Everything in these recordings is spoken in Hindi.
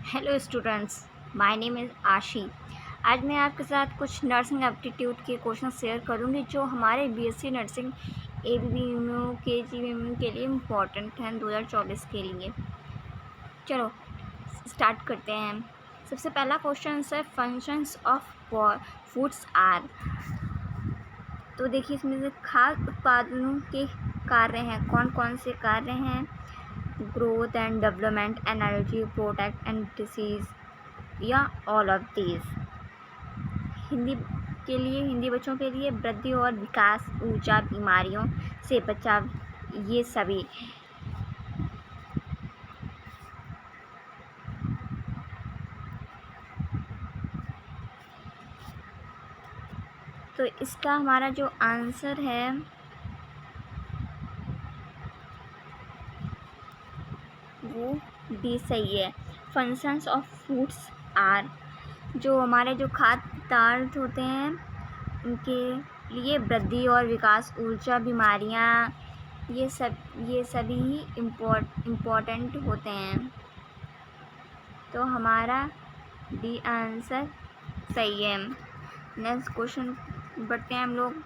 Hello students, my name is आशी। आज मैं आपके साथ कुछ नर्सिंग एप्टीट्यूड के क्वेश्चन शेयर करूंगी जो हमारे बीएससी नर्सिंग एबीबीएमयू केजीएमयू के लिए इम्पोर्टेंट हैं 2024 के लिए। चलो स्टार्ट करते हैं। सबसे पहला क्वेश्चन है फंक्शंस ऑफ फूड्स आर। तो देखिए इसमें से खाद्य उत्पादनों के कार्य हैं, कौन कौन से कार्य हैं? Growth and development, energy, protect and disease, या ऑल ऑफ दीज। हिंदी के लिए, हिंदी बच्चों के लिए वृद्धि और विकास, ऊर्जा, बीमारियों से बचाव, ये सभी। तो इसका हमारा जो आंसर है वो डी सही है। फंक्शंस ऑफ फूड्स आर, जो हमारे जो खाद्य पदार्थ होते हैं उनके लिए वृद्धि और विकास, ऊर्जा, बीमारियां, ये सभी ही इम्पोर्टेंट होते हैं। तो हमारा डी आंसर सही है। नेक्स्ट क्वेश्चन बढ़ते हैं हम लोग।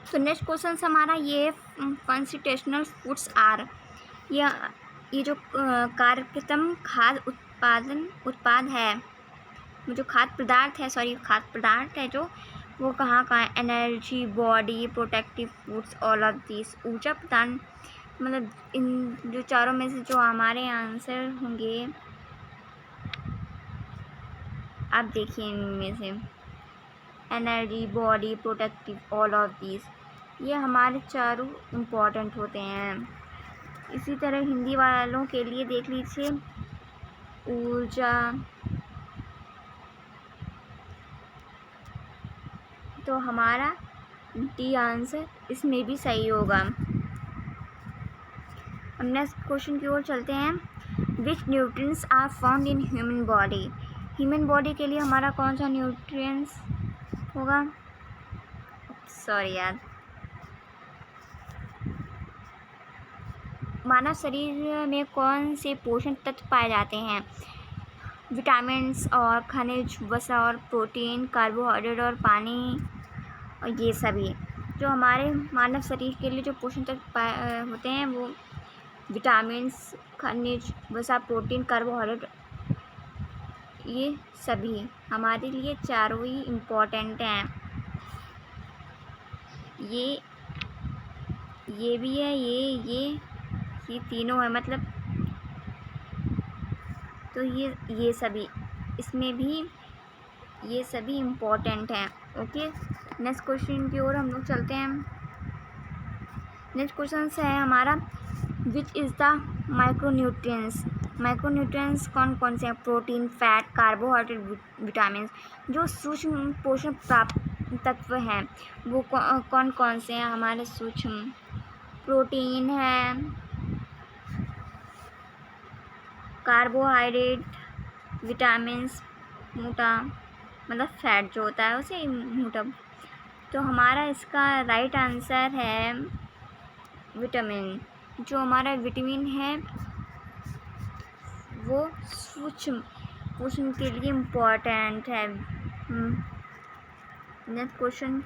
तो नेक्स्ट क्वेश्चन हमारा ये कंस्टिट्यूशनल फूड्स आर, ये जो कार्यक्रम खाद्य उत्पाद है, जो खाद्य पदार्थ है जो वो कहाँ कहाँ है? Energy, body, protective foods, all of this. ऊर्जा प्रदान, मतलब इन जो चारों में से जो हमारे आंसर होंगे, आप देखिए इनमें से energy, body, protective, all of this, ये हमारे चारों इम्पोर्टेंट होते हैं। इसी तरह हिंदी वालों के लिए देख लीजिए, ऊर्जा, तो हमारा डी आंसर इसमें भी सही होगा। हम नेक्स्ट क्वेश्चन की ओर चलते हैं। Which nutrients are found in human body. Human body के लिए हमारा कौन सा न्यूट्रिएंट्स होगा? सॉरी यार, मानव शरीर में कौन से पोषण तत्व पाए जाते हैं? विटामिन्स और खनिज, वसा और प्रोटीन, कार्बोहाइड्रेट और पानी, और ये सभी। जो हमारे मानव शरीर के लिए जो पोषण तत्व होते हैं वो विटामिन्स, खनिज, वसा, प्रोटीन, कार्बोहाइड्रेट, ये सभी हमारे लिए चारों ही इम्पोर्टेंट हैं। ये भी है, ये तीनों है, मतलब तो ये सभी, इसमें भी ये सभी इम्पोर्टेंट हैं। ओके, नेक्स्ट क्वेश्चन की ओर हम लोग चलते हैं। नेक्स्ट क्वेश्चन है हमारा, which is the micronutrients. Micronutrients कौन कौन से हैं? Protein, fat, carbohydrate, vitamin. जो सूक्ष्म पोषण प्राप्त तत्व हैं वो कौन कौन से हैं? हमारे सूक्ष्म प्रोटीन है, कार्बोहाइड्रेट, विटामिन्स, मोटा मतलब फैट जो होता है उसे मोटा। तो हमारा इसका राइट आंसर है विटामिन। जो हमारा विटामिन है वो सूक्ष्म पोषण के लिए इम्पोर्टेंट है। नेक्स्ट क्वेश्चन,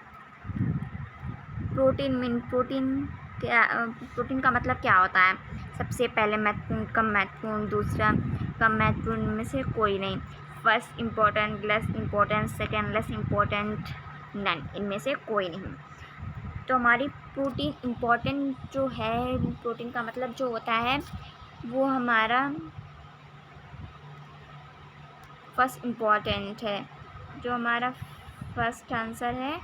प्रोटीन का मतलब क्या होता है? सबसे पहले महत्वपूर्ण, कम महत्वपूर्ण, दूसरा कम महत्वपूर्ण में से कोई नहीं, first important, less important, second less important, none, इनमें से कोई नहीं। तो हमारी प्रोटीन इम्पोर्टेंट जो है, प्रोटीन का मतलब जो होता है वो हमारा फर्स्ट इम्पोर्टेंट है। जो हमारा फर्स्ट आंसर है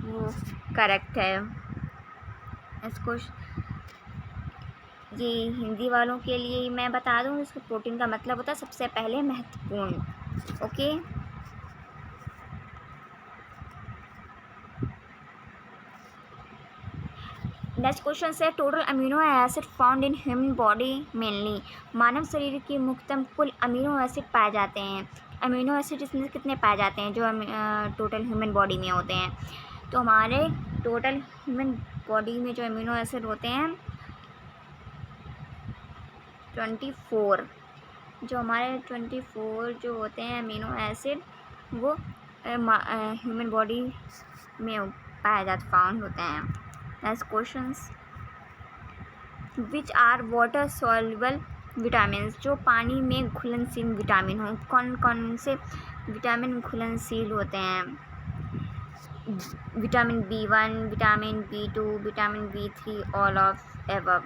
वो करेक्ट है। इसको ये हिंदी वालों के लिए मैं बता दूँ, इसको प्रोटीन का मतलब होता है सबसे पहले महत्वपूर्ण। ओके, नेक्स्ट क्वेश्चन है total amino acid found in human body mainly. मानव शरीर की मुख्यतम कुल अमीनो एसिड पाए जाते हैं। अमीनो एसिड इसमें कितने पाए जाते हैं जो टोटल ह्यूमन बॉडी में होते हैं? तो हमारे टोटल ह्यूमन बॉडी में जो अमीनो एसिड होते हैं 24। जो हमारे 24 जो होते हैं अमीनो एसिड वो ह्यूमन बॉडी में पाए जाते फाउंड होते हैं। Next questions which are water soluble vitamin. जो पानी में घुलनशील विटामिन हो, कौन कौन से विटामिन घुलनशील होते हैं? Vitamin B1, vitamin B2, vitamin B3, all of above.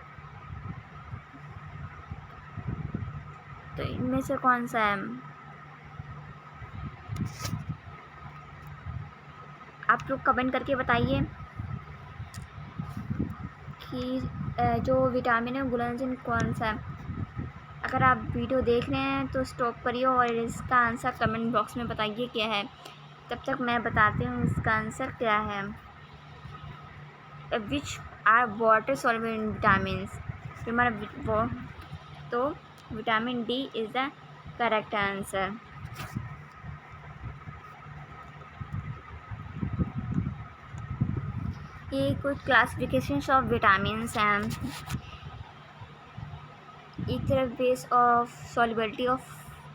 तो इनमें से कौन सा है? आप लोग कमेंट करके बताइए कि जो विटामिन है घुलनशील कौन सा है। अगर आप वीडियो देख रहे हैं तो स्टॉप करिए और इसका आंसर कमेंट बॉक्स में बताइए क्या है। तब तक मैं बताती हूँ इसका आंसर क्या है। Which are water soluble vitamins. तो vitamin D is the correct answer. ये कुछ क्लासिफिकेशन ऑफ विटामिन्स हैं। एक तरफ base of solubility of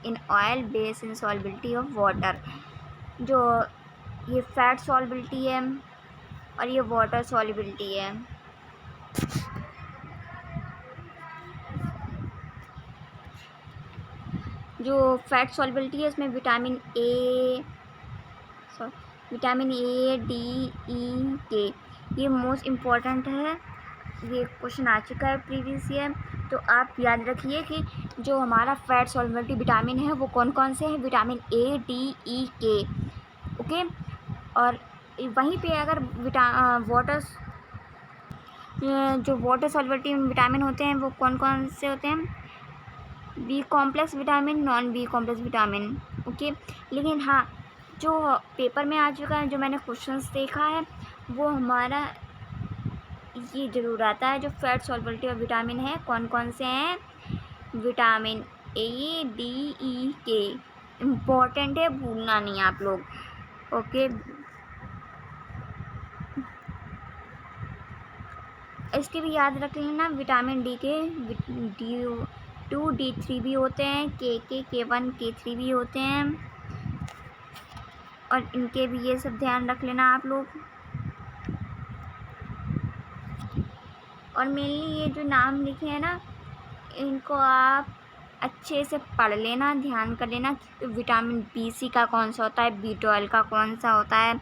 in oil, base in solubility of water. जो ये फैट सॉल्युबिलिटी है और ये वाटर सॉल्युबिलिटी है। जो फैट सॉल्युबिलिटी है उसमें विटामिन ए, डी, ई, के ये मोस्ट इम्पॉर्टेंट है। ये क्वेश्चन आ चुका है प्रीवियस ईयर, तो आप याद रखिए कि जो हमारा फैट सॉल्युबिलिटी विटामिन है वो कौन कौन से हैं। विटामिन ए, डी, ई, के। ओके, और वहीं पे अगर जो वाटर सॉल्युबिलिटी विटामिन होते हैं वो कौन कौन से होते हैं? B complex vitamin, non B complex vitamin. Okay, लेकिन हाँ जो पेपर में आ चुका है, जो मैंने क्वेश्चंस देखा है, वो हमारा ये ज़रूर आता है जो फैट सॉल्युबिलिटी ऑफ विटामिन है कौन कौन से हैं। विटामिन ए, डी, ई, के इम्पॉर्टेंट है, भूलना नहीं आप लोग। ओके, इसके भी याद रख लेना। विटामिन डी के D2, D3 भी होते हैं, K1, K3 भी होते हैं, और इनके भी ये सब ध्यान रख लेना आप लोग। और मेनली ये जो नाम लिखे हैं ना, इनको आप अच्छे से पढ़ लेना, ध्यान कर लेना। विटामिन B6 का कौन सा होता है, B12 का कौन सा होता है,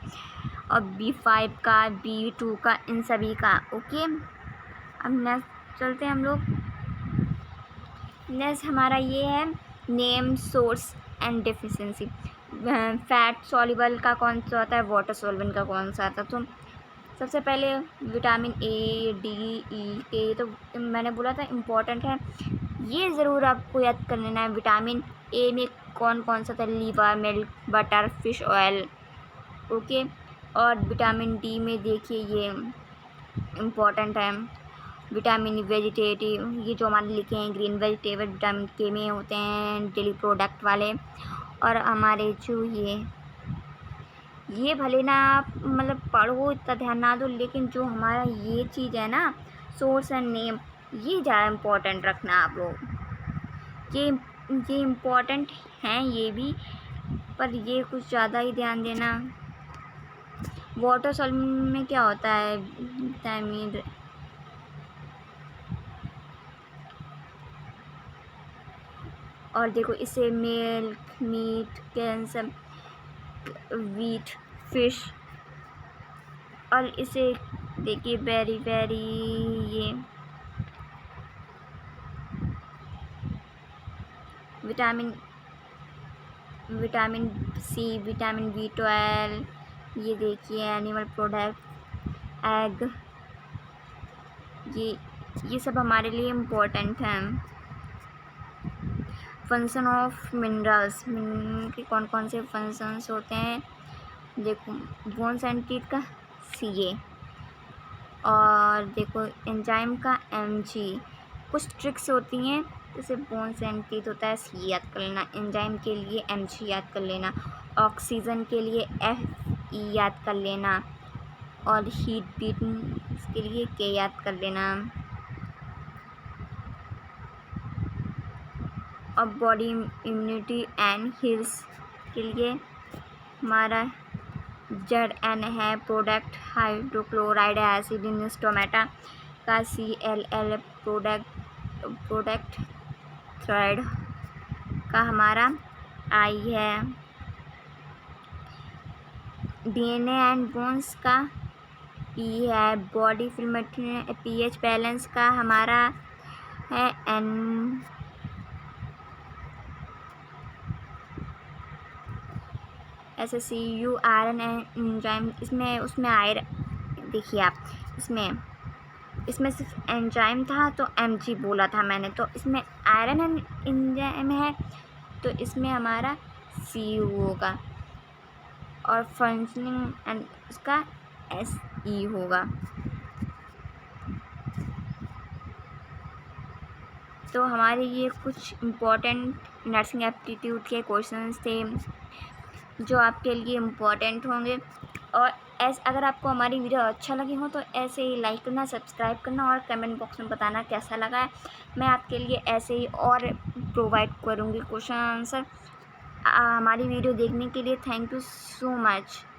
और B5 का, B2 का, इन सभी का। ओके, अब नेक्स्ट चलते हैं हम लोग। नेक्स्ट हमारा ये है name, source and deficiency. Fat soluble का कौन सा होता है, वाटर सॉल्युबल का कौन सा आता है? तो सबसे पहले विटामिन ए, डी, ई, के तो मैंने बोला था इम्पॉर्टेंट है, ये ज़रूर आपको याद कर लेना है। विटामिन ए में कौन कौन सा था? Liver, milk, butter, fish oil. Okay, और विटामिन डी में देखिए ये इम्पॉर्टेंट है। विटामिन वेजिटेटिव, ये जो हमारे लिखे हैं ग्रीन वेजिटेबल, विटामिन के में होते हैं, डेली प्रोडक्ट वाले। और हमारे जो ये भले ना आप मतलब पढ़ो, इतना ध्यान ना दो, लेकिन जो हमारा ये चीज़ है ना, सोर्स एंड नेम, ये ज़्यादा इम्पोर्टेंट रखना आप लोग। ये इम्पोर्टेंट हैं ये भी, पर ये कुछ ज़्यादा ही ध्यान देना। वाटर सॉल्युबल में क्या होता है? विटामिन और देखो इसे milk, meat, calcium, wheat, fish, और इसे देखिए वेरी ये विटामिन सी, विटामिन B12, ये देखिए एनिमल प्रोडक्ट, एग, ये सब हमारे लिए इम्पोर्टेंट हैं। फंक्शन ऑफ मिनरल्स के कौन कौन से फंक्शंस होते हैं? देखो बोन्स एंड टीथ का CA, और देखो एंजाइम का कुछ ट्रिक्स होती हैं, जैसे बोन्स एंड टीथ होता है सी याद कर लेना, एंजाइम के लिए MC याद कर लेना, ऑक्सीजन के लिए FE याद कर लेना, और हीट बीट्स के लिए K याद कर लेना, और बॉडी इम्यूनिटी एंड हील्स के लिए हमारा ZN है, प्रोडक्ट हाइड्रोक्लोराइड एसिड इन टोमेटा का CLL, प्रोडक्ट थ्रेड का हमारा I है, DNA एंड बोन्स का E है, बॉडी फिल्मेटिन pH बैलेंस का हमारा है N, SCU आयरन एंजाइम, उसमें आयरन देखिए आप, इसमें सिर्फ एंजाइम था तो MG बोला था मैंने, तो इसमें आयरन एंजाइम है तो इसमें हमारा CU होगा, और फंक्शनिंग एंड उसका SE होगा। तो हमारे ये कुछ इम्पोर्टेंट नर्सिंग एप्टीट्यूड के क्वेश्चंस थे जो आपके लिए इम्पोर्टेंट होंगे। और अगर आपको हमारी वीडियो अच्छा लगी हो तो ऐसे ही लाइक करना, सब्सक्राइब करना और कमेंट बॉक्स में बताना कैसा लगा है। मैं आपके लिए ऐसे ही और प्रोवाइड करूँगी क्वेश्चन आंसर। हमारी वीडियो देखने के लिए थैंक यू सो मच।